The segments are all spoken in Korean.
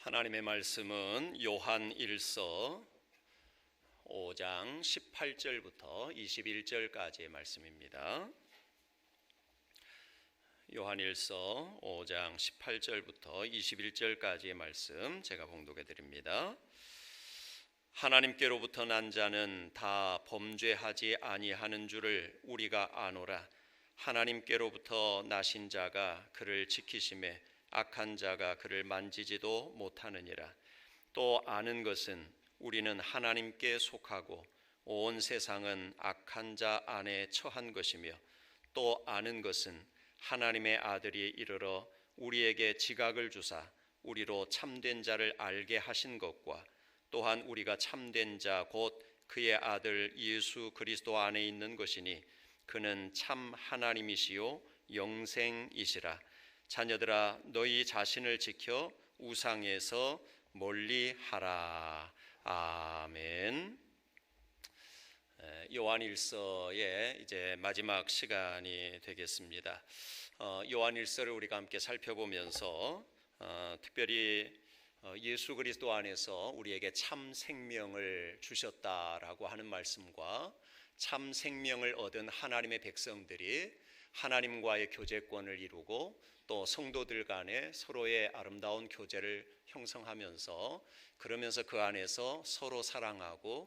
하나님의 말씀은 요한 1서 5장 18절부터 21절까지의 말씀입니다. 요한 1서 5장 18절부터 21절까지의 말씀 제가 봉독해 드립니다. 하나님께로부터 난 자는 다 범죄하지 아니하는 줄을 우리가 아노라. 하나님께로부터 나신 자가 그를 지키심에 악한 자가 그를 만지지도 못하느니라. 또 아는 것은 우리는 하나님께 속하고 온 세상은 악한 자 안에 처한 것이며, 또 아는 것은 하나님의 아들이 이르러 우리에게 지각을 주사 우리로 참된 자를 알게 하신 것과, 또한 우리가 참된 자 곧 그의 아들 예수 그리스도 안에 있는 것이니 그는 참 하나님이시요 영생이시라. 자녀들아, 너희 자신을 지켜 우상에서 멀리하라. 아멘. 요한일서의 이제 마지막 시간이 되겠습니다. 요한일서를 우리가 함께 살펴보면서 특별히 예수 그리스도 안에서 우리에게 참 생명을 주셨다라고 하는 말씀과, 참 생명을 얻은 하나님의 백성들이 하나님과의 교제권을 이루고 또 성도들 간에 서로의 아름다운 교제를 형성하면서, 그러면서 그 안에서 서로 사랑하고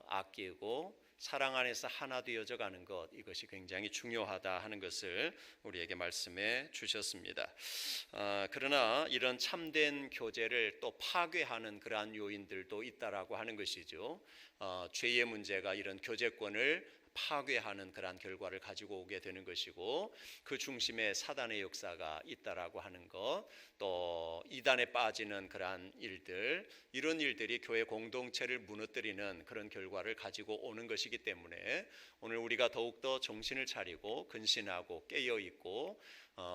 아끼고 사랑 안에서 하나 되어져 가는 것, 이것이 굉장히 중요하다 하는 것을 우리에게 말씀해 주셨습니다. 그러나 이런 참된 교제를 또 파괴하는 그러한 요인들도 있다라고 하는 것이죠. 죄의 문제가 이런 교제권을 파괴하는 그러한 결과를 가지고 오게 되는 것이고, 그 중심에 사단의 역사가 있다라고 하는 것, 또 이단에 빠지는 그러한 일들, 이런 일들이 교회 공동체를 무너뜨리는 그런 결과를 가지고 오는 것이기 때문에 오늘 우리가 더욱더 정신을 차리고 근신하고 깨어있고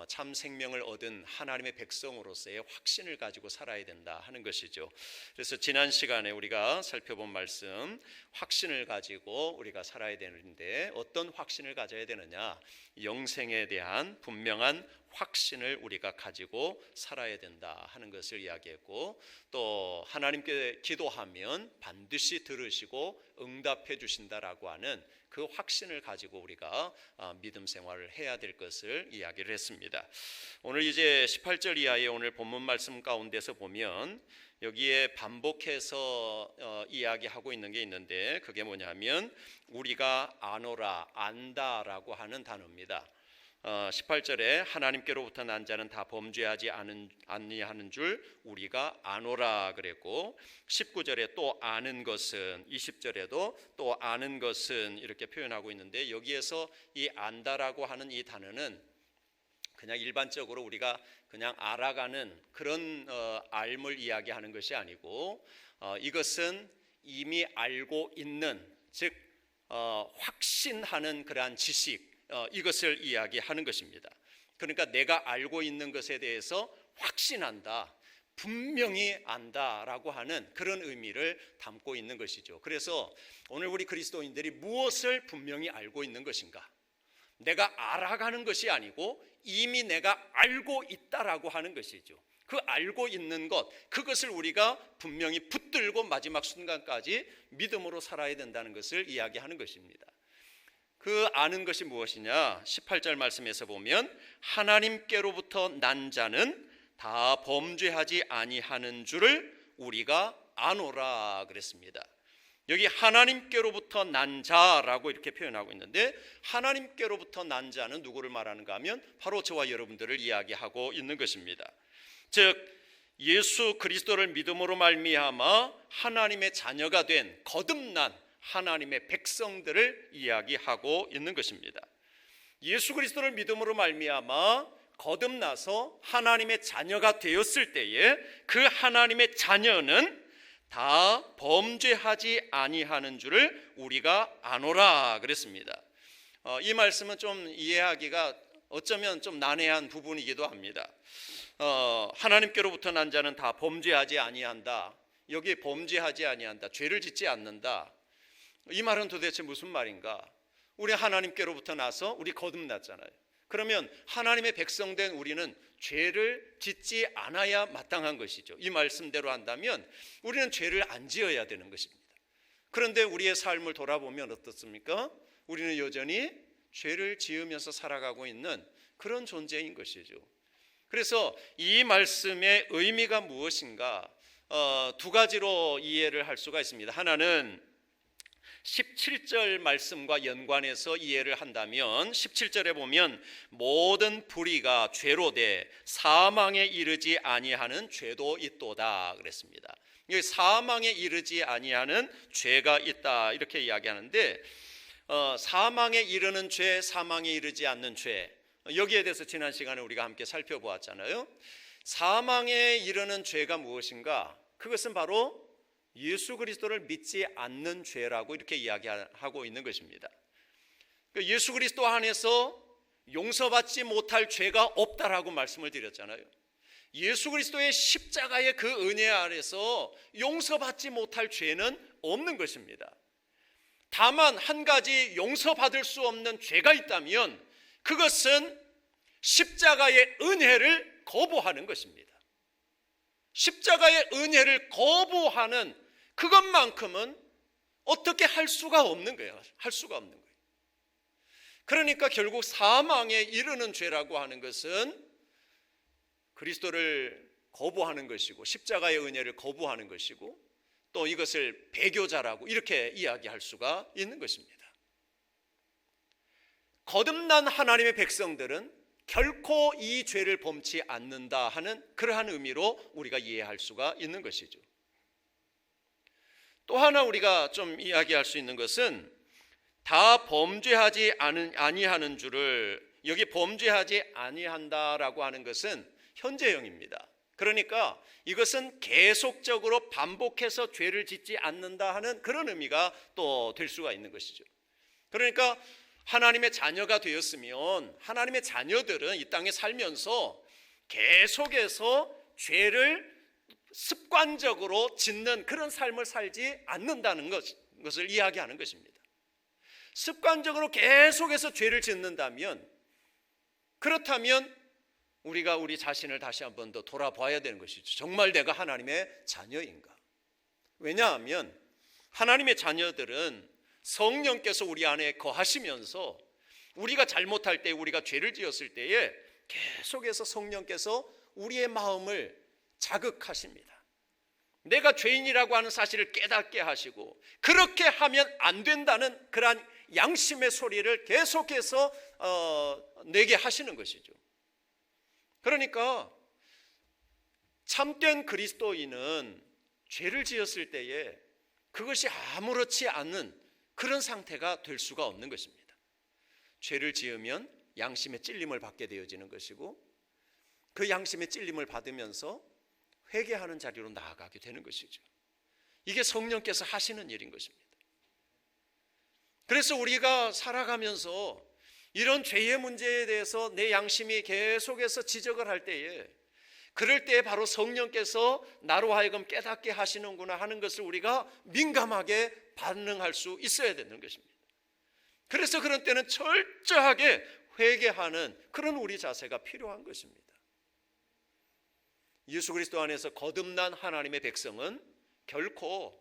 참 생명을 얻은 하나님의 백성으로서의 확신을 가지고 살아야 된다 하는 것이죠. 그래서 지난 시간에 우리가 살펴본 말씀, 확신을 가지고 우리가 살아야 되는데 어떤 확신을 가져야 되느냐? 영생에 대한 분명한 확신을 우리가 가지고 살아야 된다 하는 것을 이야기했고, 또 하나님께 기도하면 반드시 들으시고 응답해 주신다라고 하는 그 확신을 가지고 우리가 믿음 생활을 해야 될 것을 이야기를 했습니다. 오늘 이제 18절 이하의 오늘 본문 말씀 가운데서 보면 여기에 반복해서 이야기하고 있는 게 있는데, 그게 뭐냐면 우리가 아노라, 안다라고 하는 단어입니다. 18절에 하나님께로부터 난 자는 다 범죄하지 아니하는 줄 우리가 아노라 그랬고, 19절에 또 아는 것은, 20절에도 또 아는 것은 이렇게 표현하고 있는데, 여기에서 이 안다라고 하는 이 단어는 그냥 일반적으로 우리가 그냥 알아가는 그런 알물 이야기하는 것이 아니고, 이것은 이미 알고 있는, 즉 확신하는 그러한 지식, 이것을 이야기하는 것입니다. 그러니까 내가 알고 있는 것에 대해서 확신한다, 분명히 안다라고 하는 그런 의미를 담고 있는 것이죠. 그래서 오늘 우리 그리스도인들이 무엇을 분명히 알고 있는 것인가? 내가 알아가는 것이 아니고 이미 내가 알고 있다라고 하는 것이죠. 그 알고 있는 것, 그것을 우리가 분명히 붙들고 마지막 순간까지 믿음으로 살아야 된다는 것을 이야기하는 것입니다. 그 아는 것이 무엇이냐? 18절 말씀에서 보면 하나님께로부터 난 자는 다 범죄하지 아니하는 줄을 우리가 아노라 그랬습니다. 여기 하나님께로부터 난 자라고 이렇게 표현하고 있는데, 하나님께로부터 난 자는 누구를 말하는가 하면 바로 저와 여러분들을 이야기하고 있는 것입니다. 즉 예수 그리스도를 믿음으로 말미암아 하나님의 자녀가 된 거듭난 하나님의 백성들을 이야기하고 있는 것입니다. 예수 그리스도를 믿음으로 말미암아 거듭나서 하나님의 자녀가 되었을 때에 그 하나님의 자녀는 다 범죄하지 아니하는 줄을 우리가 아노라 그랬습니다. 이 말씀은 좀 이해하기가 어쩌면 좀 난해한 부분이기도 합니다. 하나님께로부터 난 자는 다 범죄하지 아니한다. 여기 범죄하지 아니한다, 죄를 짓지 않는다, 이 말은 도대체 무슨 말인가? 우리 하나님께로부터 나서 우리 거듭났잖아요. 그러면 하나님의 백성된 우리는 죄를 짓지 않아야 마땅한 것이죠. 이 말씀대로 한다면 우리는 죄를 안 지어야 되는 것입니다. 그런데 우리의 삶을 돌아보면 어떻습니까? 우리는 여전히 죄를 지으면서 살아가고 있는 그런 존재인 것이죠. 그래서 이 말씀의 의미가 무엇인가? 두 가지로 이해를 할 수가 있습니다. 하나는 17절 말씀과 연관해서 이해를 한다면 17절에 보면 모든 불의가 죄로 돼 사망에 이르지 아니하는 죄도 있도다 그랬습니다. 여기 사망에 이르지 아니하는 죄가 있다 이렇게 이야기하는데 사망에 이르는 죄, 사망에 이르지 않는 죄, 여기에 대해서 지난 시간에 우리가 함께 살펴보았잖아요. 사망에 이르는 죄가 무엇인가? 그것은 바로 예수 그리스도를 믿지 않는 죄라고 이렇게 이야기하고 있는 것입니다. 예수 그리스도 안에서 용서받지 못할 죄가 없다라고 말씀을 드렸잖아요. 예수 그리스도의 십자가의 그 은혜 아래서 용서받지 못할 죄는 없는 것입니다. 다만 한 가지 용서받을 수 없는 죄가 있다면 그것은 십자가의 은혜를 거부하는 것입니다. 십자가의 은혜를 거부하는 그것만큼은 어떻게 할 수가 없는 거예요. 할 수가 없는 거예요. 그러니까 결국 사망에 이르는 죄라고 하는 것은 그리스도를 거부하는 것이고 십자가의 은혜를 거부하는 것이고 또 이것을 배교자라고 이렇게 이야기할 수가 있는 것입니다. 거듭난 하나님의 백성들은 결코 이 죄를 범치 않는다 하는 그러한 의미로 우리가 이해할 수가 있는 것이죠. 또 하나 우리가 좀 이야기할 수 있는 것은 다 범죄하지 아니하는 줄을, 여기 범죄하지 아니한다라고 하는 것은 현재형입니다. 그러니까 이것은 계속적으로 반복해서 죄를 짓지 않는다 하는 그런 의미가 또 될 수가 있는 것이죠. 그러니까 하나님의 자녀가 되었으면 하나님의 자녀들은 이 땅에 살면서 계속해서 죄를 습관적으로 짓는 그런 삶을 살지 않는다는 것을 이야기하는 것입니다. 습관적으로 계속해서 죄를 짓는다면, 그렇다면 우리가 우리 자신을 다시 한번 더 돌아봐야 되는 것이죠. 정말 내가 하나님의 자녀인가? 왜냐하면 하나님의 자녀들은 성령께서 우리 안에 거하시면서 우리가 잘못할 때, 우리가 죄를 지었을 때에 계속해서 성령께서 우리의 마음을 자극하십니다. 내가 죄인이라고 하는 사실을 깨닫게 하시고 그렇게 하면 안 된다는 그러한 양심의 소리를 계속해서 내게 하시는 것이죠. 그러니까 참된 그리스도인은 죄를 지었을 때에 그것이 아무렇지 않은 그런 상태가 될 수가 없는 것입니다. 죄를 지으면 양심의 찔림을 받게 되어지는 것이고 그 양심의 찔림을 받으면서 회개하는 자리로 나아가게 되는 것이죠. 이게 성령께서 하시는 일인 것입니다. 그래서 우리가 살아가면서 이런 죄의 문제에 대해서 내 양심이 계속해서 지적을 할 때에, 그럴 때에 바로 성령께서 나로 하여금 깨닫게 하시는구나 하는 것을 우리가 민감하게 반응할 수 있어야 되는 것입니다. 그래서 그런 때는 철저하게 회개하는 그런 우리 자세가 필요한 것입니다. 예수 그리스도 안에서 거듭난 하나님의 백성은 결코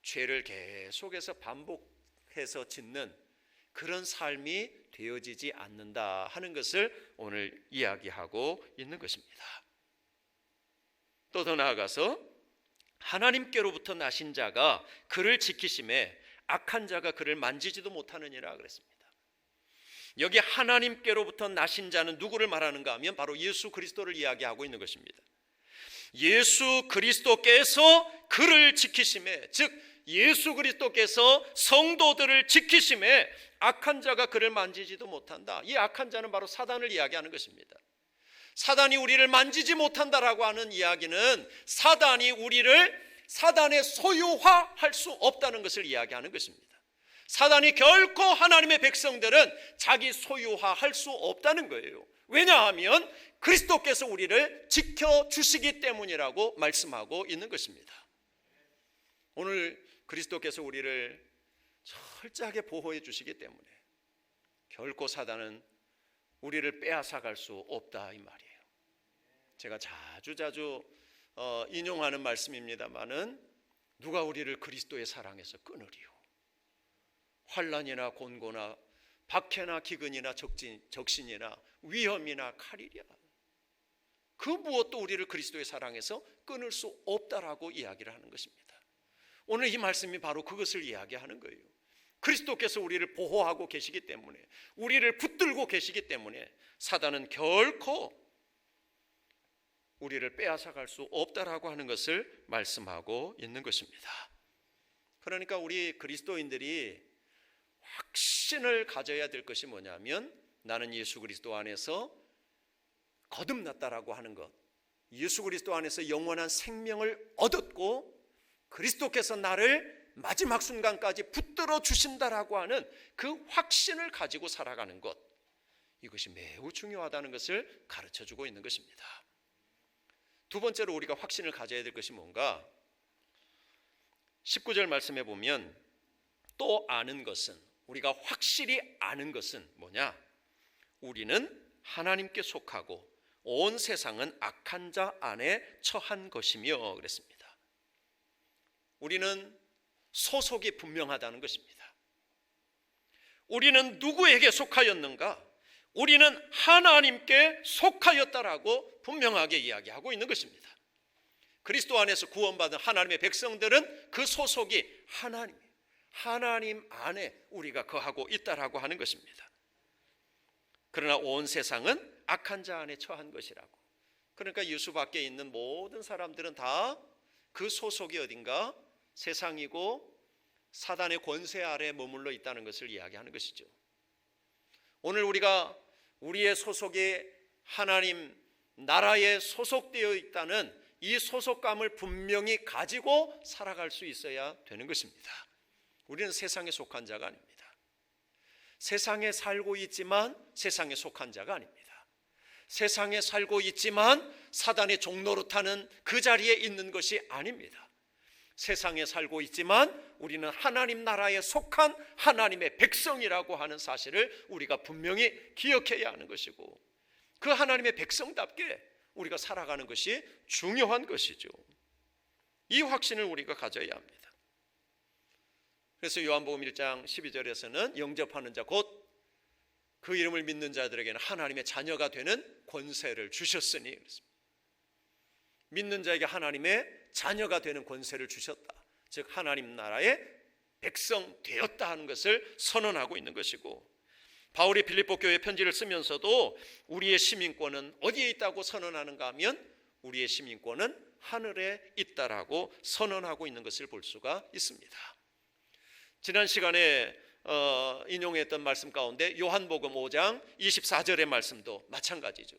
죄를 계속해서 반복해서 짓는 그런 삶이 되어지지 않는다 하는 것을 오늘 이야기하고 있는 것입니다. 또 더 나아가서 하나님께로부터 나신 자가 그를 지키심에 악한 자가 그를 만지지도 못하느니라 그랬습니다. 여기 하나님께로부터 나신 자는 누구를 말하는가 하면 바로 예수 그리스도를 이야기하고 있는 것입니다. 예수 그리스도께서 그를 지키심에, 즉 예수 그리스도께서 성도들을 지키심에 악한 자가 그를 만지지도 못한다. 이 악한 자는 바로 사단을 이야기하는 것입니다. 사단이 우리를 만지지 못한다라고 하는 이야기는 사단이 우리를 사단의 소유화할 수 없다는 것을 이야기하는 것입니다. 사단이 결코 하나님의 백성들은 자기 소유화할 수 없다는 거예요. 왜냐하면 그리스도께서 우리를 지켜주시기 때문이라고 말씀하고 있는 것입니다. 오늘 그리스도께서 우리를 철저하게 보호해 주시기 때문에 결코 사단은 우리를 빼앗아갈 수 없다 이 말이에요. 제가 자주 인용하는 말씀입니다마는 누가 우리를 그리스도의 사랑에서 끊으리요? 환난이나 곤고나 박해나 기근이나 적신이나 위험이나 칼이랴. 그 무엇도 우리를 그리스도의 사랑에서 끊을 수 없다라고 이야기를 하는 것입니다. 오늘 이 말씀이 바로 그것을 이야기하는 거예요. 그리스도께서 우리를 보호하고 계시기 때문에, 우리를 붙들고 계시기 때문에 사단은 결코 우리를 빼앗아갈 수 없다라고 하는 것을 말씀하고 있는 것입니다. 그러니까 우리 그리스도인들이 확신을 가져야 될 것이 뭐냐면, 나는 예수 그리스도 안에서 거듭났다라고 하는 것, 예수 그리스도 안에서 영원한 생명을 얻었고 그리스도께서 나를 마지막 순간까지 붙들어 주신다라고 하는 그 확신을 가지고 살아가는 것, 이것이 매우 중요하다는 것을 가르쳐주고 있는 것입니다. 두 번째로 우리가 확신을 가져야 될 것이 뭔가, 19절 말씀에 보면 또 아는 것은, 우리가 확실히 아는 것은 뭐냐? 우리는 하나님께 속하고 온 세상은 악한 자 안에 처한 것이며 그랬습니다. 우리는 소속이 분명하다는 것입니다. 우리는 누구에게 속하였는가? 우리는 하나님께 속하였다라고 분명하게 이야기하고 있는 것입니다. 그리스도 안에서 구원받은 하나님의 백성들은 그 소속이 하나님 안에 우리가 거하고 있다라고 하는 것입니다. 그러나 온 세상은 악한 자 안에 처한 것이라고. 그러니까 예수 밖에 있는 모든 사람들은 다 그 소속이 어딘가 세상이고 사단의 권세 아래 머물러 있다는 것을 이야기하는 것이죠. 오늘 우리가 우리의 소속이 하나님 나라에 소속되어 있다는 이 소속감을 분명히 가지고 살아갈 수 있어야 되는 것입니다. 우리는 세상에 속한 자가 아닙니다. 세상에 살고 있지만 세상에 속한 자가 아닙니다. 세상에 살고 있지만 사단의 종노릇하는 그 자리에 있는 것이 아닙니다. 세상에 살고 있지만 우리는 하나님 나라에 속한 하나님의 백성이라고 하는 사실을 우리가 분명히 기억해야 하는 것이고, 그 하나님의 백성답게 우리가 살아가는 것이 중요한 것이죠. 이 확신을 우리가 가져야 합니다. 그래서 요한복음 1장 12절에서는 영접하는 자 곧 그 이름을 믿는 자들에게는 하나님의 자녀가 되는 권세를 주셨으니, 믿는 자에게 하나님의 자녀가 되는 권세를 주셨다, 즉 하나님 나라의 백성 되었다 하는 것을 선언하고 있는 것이고, 바울이 빌립보 교회 편지를 쓰면서도 우리의 시민권은 어디에 있다고 선언하는가 하면 우리의 시민권은 하늘에 있다라고 선언하고 있는 것을 볼 수가 있습니다. 지난 시간에 인용했던 말씀 가운데 요한복음 5장 24절의 말씀도 마찬가지죠.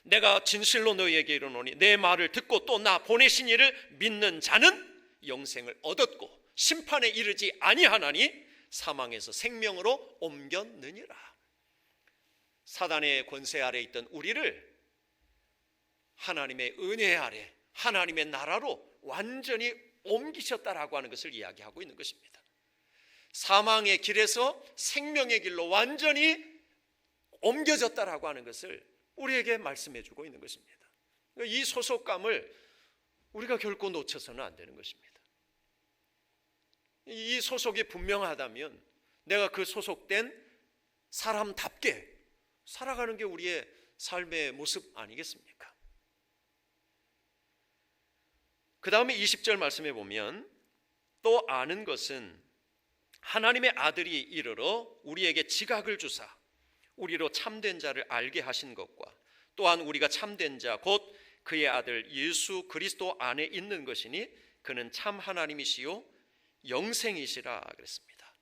내가 진실로 너희에게 이르노니 내 말을 듣고 또 나 보내신 이를 믿는 자는 영생을 얻었고 심판에 이르지 아니하나니 사망에서 생명으로 옮겼느니라. 사단의 권세 아래 있던 우리를 하나님의 은혜 아래 하나님의 나라로 완전히 옮기셨다라고 하는 것을 이야기하고 있는 것입니다. 사망의 길에서 생명의 길로 완전히 옮겨졌다라고 하는 것을 우리에게 말씀해 주고 있는 것입니다. 이 소속감을 우리가 결코 놓쳐서는 안 되는 것입니다. 이 소속이 분명하다면 내가 그 소속된 사람답게 살아가는 게 우리의 삶의 모습 아니겠습니까? 그 다음에 20절 말씀해 보면 또 아는 것은 하나님의 아들이 이르러 우리에게 지각을 주사 우리로 참된 자를 알게 하신 것과 또한 우리가 참된 자 곧 그의 아들 예수 그리스도 안에 있는 것이니 그는 참 하나님이시요 영생이시라 그랬습니다.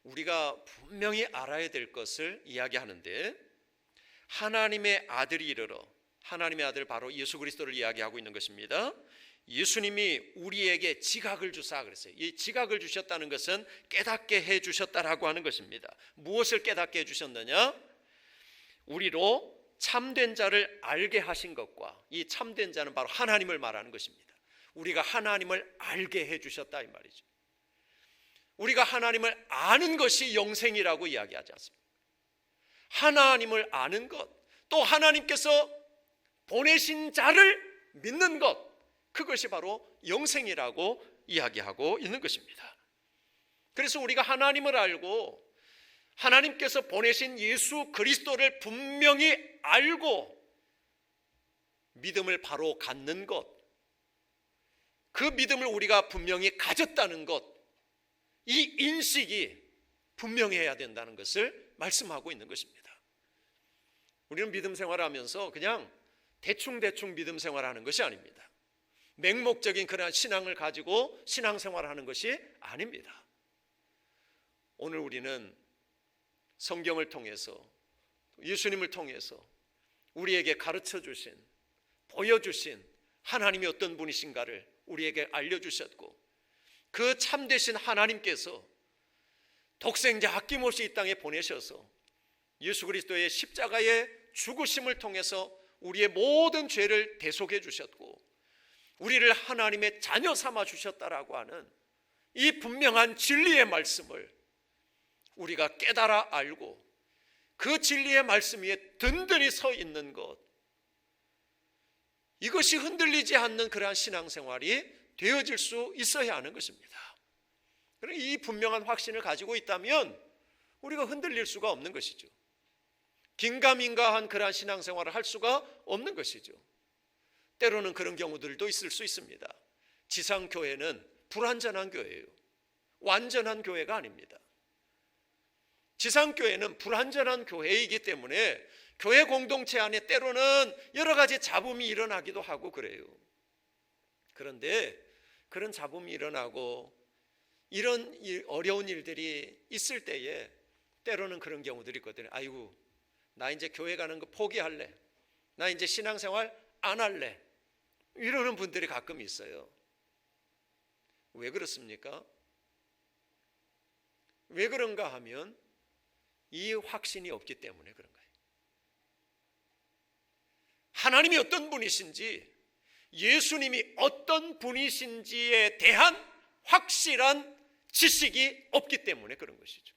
우리가 분명히 알아야 될 것을 이야기하는데, 하나님의 아들이 이르러, 하나님의 아들 바로 예수 그리스도를 이야기하고 있는 것입니다. 예수님이 우리에게 지각을 주사 그랬어요. 이 지각을 주셨다는 것은 깨닫게 해 주셨다라고 하는 것입니다. 무엇을 깨닫게 해 주셨느냐? 우리로 참된 자를 알게 하신 것과, 이 참된 자는 바로 하나님을 말하는 것입니다. 우리가 하나님을 알게 해 주셨다 이 말이죠. 우리가 하나님을 아는 것이 영생이라고 이야기하지 않습니까? 하나님을 아는 것, 또 하나님께서 보내신 자를 믿는 것, 그것이 바로 영생이라고 이야기하고 있는 것입니다. 그래서 우리가 하나님을 알고 하나님께서 보내신 예수 그리스도를 분명히 알고 믿음을 바로 갖는 것, 그 믿음을 우리가 분명히 가졌다는 것, 이 인식이 분명해야 된다는 것을 말씀하고 있는 것입니다. 우리는 믿음 생활하면서 그냥 대충 믿음 생활하는 것이 아닙니다. 맹목적인 그런 신앙을 가지고 신앙생활하는 것이 아닙니다. 오늘 우리는 성경을 통해서, 예수님을 통해서 우리에게 가르쳐 주신, 보여주신 하나님이 어떤 분이신가를 우리에게 알려주셨고, 그 참되신 하나님께서 독생자 아낌없이 이 땅에 보내셔서 예수 그리스도의 십자가의 죽으심을 통해서 우리의 모든 죄를 대속해 주셨고 우리를 하나님의 자녀 삼아 주셨다라고 하는 이 분명한 진리의 말씀을 우리가 깨달아 알고 그 진리의 말씀 위에 든든히 서 있는 것, 이것이 흔들리지 않는 그러한 신앙생활이 되어질 수 있어야 하는 것입니다. 그러니까 이 분명한 확신을 가지고 있다면 우리가 흔들릴 수가 없는 것이죠. 긴가민가한 그러한 신앙생활을 할 수가 없는 것이죠. 때로는 그런 경우들도 있을 수 있습니다. 지상교회는 불완전한 교회예요. 완전한 교회가 아닙니다. 지상교회는 불완전한 교회이기 때문에 교회 공동체 안에 때로는 여러 가지 잡음이 일어나기도 하고 그래요. 그런데 그런 잡음이 일어나고 이런 어려운 일들이 있을 때에 때로는 그런 경우들이 있거든요. 아이고, 나 이제 교회 가는 거 포기할래, 나 이제 신앙생활 안 할래, 이러는 분들이 가끔 있어요. 왜 그렇습니까? 왜 그런가 하면 이 확신이 없기 때문에 그런 거예요. 하나님이 어떤 분이신지, 예수님이 어떤 분이신지에 대한 확실한 지식이 없기 때문에 그런 것이죠.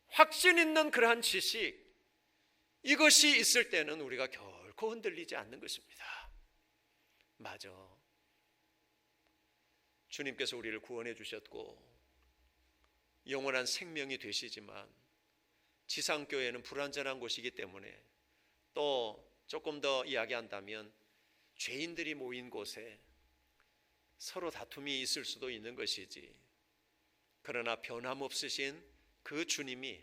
확신 있는 그러한 지식, 이것이 있을 때는 우리가 결코 흔들리지 않는 것입니다. 맞아, 주님께서 우리를 구원해 주셨고 영원한 생명이 되시지만 지상교회는 불완전한 곳이기 때문에, 또 조금 더 이야기한다면 죄인들이 모인 곳에 서로 다툼이 있을 수도 있는 것이지, 그러나 변함없으신 그 주님이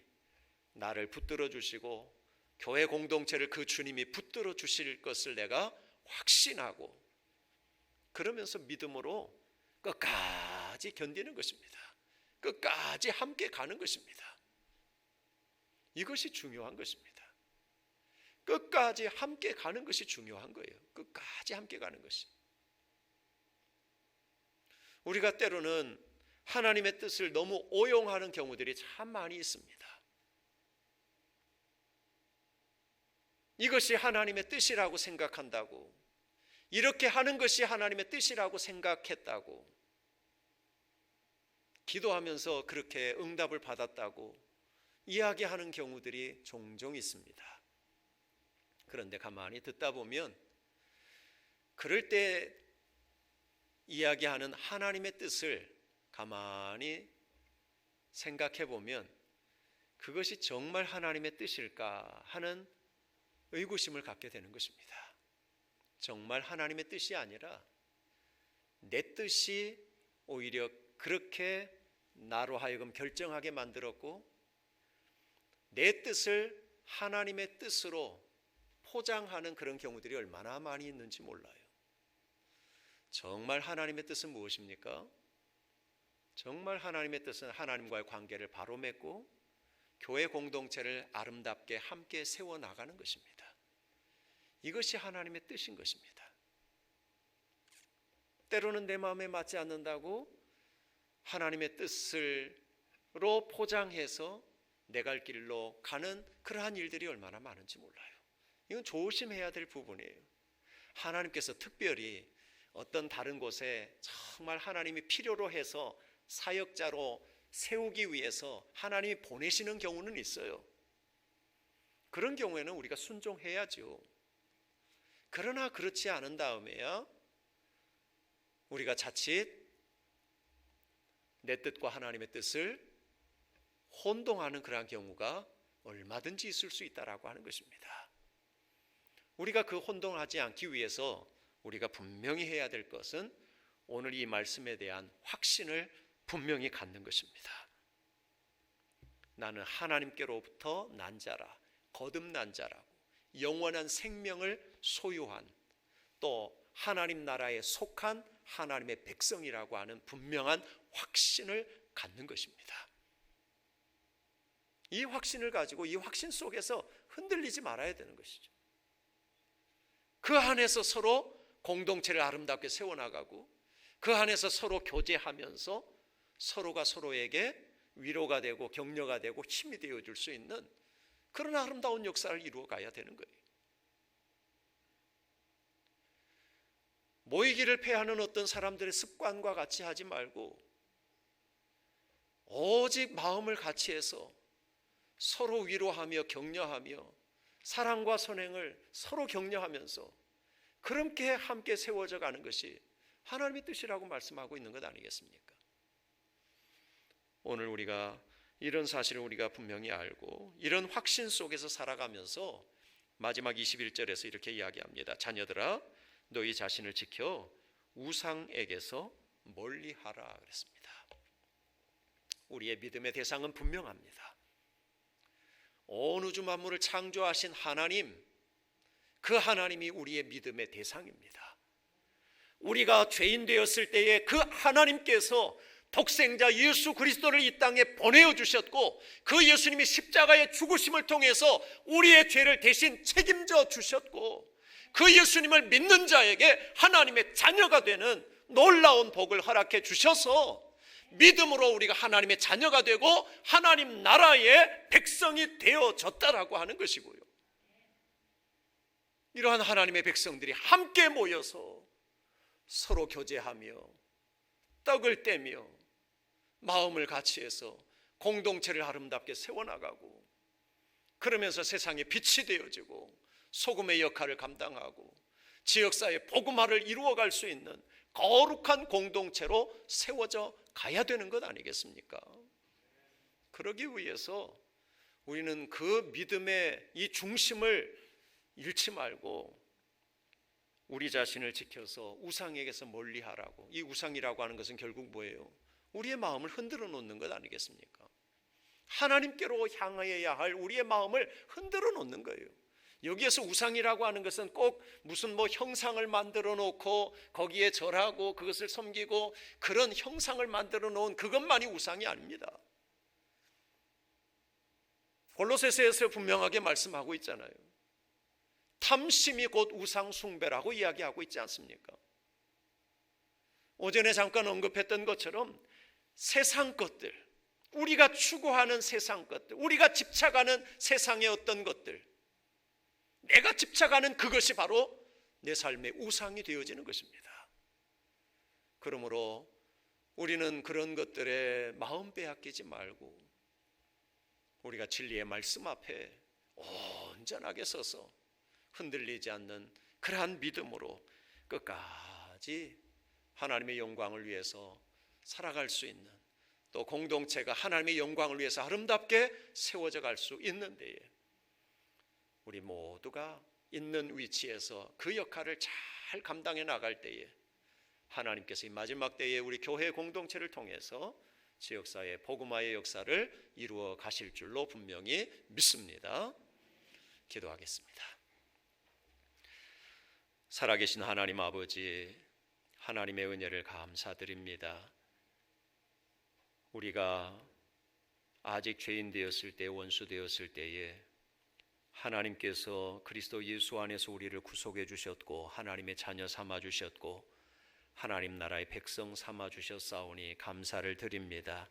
나를 붙들어 주시고 교회 공동체를 그 주님이 붙들어 주실 것을 내가 확신하고 그러면서 믿음으로 끝까지 견디는 것입니다. 끝까지 함께 가는 것입니다. 이것이 중요한 것입니다. 끝까지 함께 가는 것이 중요한 거예요. 끝까지 함께 가는 것이. 우리가 때로는 하나님의 뜻을 너무 오용하는 경우들이 참 많이 있습니다. 이것이 하나님의 뜻이라고 생각한다고, 이렇게 하는 것이 하나님의 뜻이라고 생각했다고, 기도하면서 그렇게 응답을 받았다고 이야기하는 경우들이 종종 있습니다. 그런데 가만히 듣다 보면 그럴 때 이야기하는 하나님의 뜻을 가만히 생각해 보면 그것이 정말 하나님의 뜻일까 하는 의구심을 갖게 되는 것입니다. 정말 하나님의 뜻이 아니라 내 뜻이 오히려 그렇게 나로 하여금 결정하게 만들었고, 내 뜻을 하나님의 뜻으로 포장하는 그런 경우들이 얼마나 많이 있는지 몰라요. 정말 하나님의 뜻은 무엇입니까? 정말 하나님의 뜻은 하나님과의 관계를 바로 맺고 교회 공동체를 아름답게 함께 세워나가는 것입니다. 이것이 하나님의 뜻인 것입니다. 때로는 내 마음에 맞지 않는다고 하나님의 뜻으로 포장해서 내 갈 길로 가는 그러한 일들이 얼마나 많은지 몰라요. 이건 조심해야 될 부분이에요. 하나님께서 특별히 어떤 다른 곳에 정말 하나님이 필요로 해서 사역자로 세우기 위해서 하나님이 보내시는 경우는 있어요. 그런 경우에는 우리가 순종해야죠. 그러나 그렇지 않은 다음에야 우리가 자칫 내 뜻과 하나님의 뜻을 혼동하는 그러한 경우가 얼마든지 있을 수 있다라고 하는 것입니다. 우리가 그 혼동하지 않기 위해서 우리가 분명히 해야 될 것은 오늘 이 말씀에 대한 확신을 분명히 갖는 것입니다. 나는 하나님께로부터 난 자라, 거듭난 자라고, 영원한 생명을 소유한, 또 하나님 나라에 속한 하나님의 백성이라고 하는 분명한 확신을 갖는 것입니다. 이 확신을 가지고 이 확신 속에서 흔들리지 말아야 되는 것이죠. 그 안에서 서로 공동체를 아름답게 세워나가고 그 안에서 서로 교제하면서 서로가 서로에게 위로가 되고 격려가 되고 힘이 되어줄 수 있는 그런 아름다운 역사를 이루어가야 되는 거예요. 모이기를 패하는 어떤 사람들의 습관과 같이 하지 말고 오직 마음을 같이 해서 서로 위로하며 격려하며 사랑과 선행을 서로 격려하면서 그렇게 함께 세워져 가는 것이 하나님의 뜻이라고 말씀하고 있는 것 아니겠습니까? 오늘 우리가 이런 사실을 우리가 분명히 알고 이런 확신 속에서 살아가면서 마지막 21절에서 이렇게 이야기합니다. 자녀들아, 너희 자신을 지켜 우상에게서 멀리하라 그랬습니다. 우리의 믿음의 대상은 분명합니다. 온 우주 만물을 창조하신 하나님, 그 하나님이 우리의 믿음의 대상입니다. 우리가 죄인 되었을 때에 그 하나님께서 독생자 예수 그리스도를 이 땅에 보내어 주셨고 그 예수님이 십자가의 죽으심을 통해서 우리의 죄를 대신 책임져 주셨고 그 예수님을 믿는 자에게 하나님의 자녀가 되는 놀라운 복을 허락해 주셔서 믿음으로 우리가 하나님의 자녀가 되고 하나님 나라의 백성이 되어졌다라고 하는 것이고요. 이러한 하나님의 백성들이 함께 모여서 서로 교제하며 떡을 떼며 마음을 같이 해서 공동체를 아름답게 세워나가고 그러면서 세상에 빛이 되어지고 소금의 역할을 감당하고 지역사회 복음화를 이루어갈 수 있는 거룩한 공동체로 세워져 가야 되는 것 아니겠습니까? 그러기 위해서 우리는 그 믿음의 이 중심을 잃지 말고 우리 자신을 지켜서 우상에게서 멀리하라고. 이 우상이라고 하는 것은 결국 뭐예요? 우리의 마음을 흔들어 놓는 것 아니겠습니까? 하나님께로 향하여야 할 우리의 마음을 흔들어 놓는 거예요. 여기에서 우상이라고 하는 것은 꼭 무슨 형상을 만들어 놓고 거기에 절하고 그것을 섬기고 그런 형상을 만들어 놓은 그것만이 우상이 아닙니다. 골로새서에서 분명하게 말씀하고 있잖아요. 탐심이 곧 우상 숭배라고 이야기하고 있지 않습니까? 오전에 잠깐 언급했던 것처럼 세상 것들, 우리가 추구하는 세상 것들, 우리가 집착하는 세상의 어떤 것들, 내가 집착하는 그것이 바로 내 삶의 우상이 되어지는 것입니다. 그러므로 우리는 그런 것들에 마음 빼앗기지 말고 우리가 진리의 말씀 앞에 온전하게 서서 흔들리지 않는 그러한 믿음으로 끝까지 하나님의 영광을 위해서 살아갈 수 있는, 또 공동체가 하나님의 영광을 위해서 아름답게 세워져 갈 수 있는 데에 우리 모두가 있는 위치에서 그 역할을 잘 감당해 나갈 때에 하나님께서 이 마지막 때에 우리 교회 공동체를 통해서 지역사회 복음화의 역사를 이루어 가실 줄로 분명히 믿습니다. 기도하겠습니다. 살아계신 하나님 아버지, 하나님의 은혜를 감사드립니다. 우리가 아직 죄인 되었을 때, 원수 되었을 때에 하나님께서 그리스도 예수 안에서 우리를 구속해 주셨고 하나님의 자녀 삼아 주셨고 하나님 나라의 백성 삼아 주셨사오니 감사를 드립니다.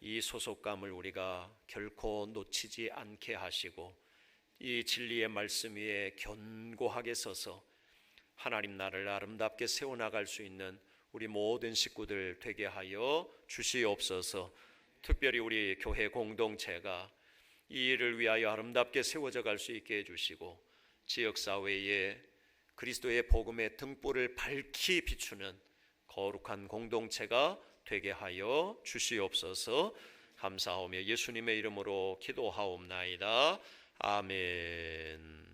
이 소속감을 우리가 결코 놓치지 않게 하시고 이 진리의 말씀 위에 견고하게 서서 하나님 나라를 아름답게 세워나갈 수 있는 우리 모든 식구들 되게 하여 주시옵소서. 특별히 우리 교회 공동체가 이 일을 위하여 아름답게 세워져 갈 수 있게 해주시고 지역사회에 그리스도의 복음의 등불을 밝히 비추는 거룩한 공동체가 되게 하여 주시옵소서. 감사하며 예수님의 이름으로 기도하옵나이다. 아멘.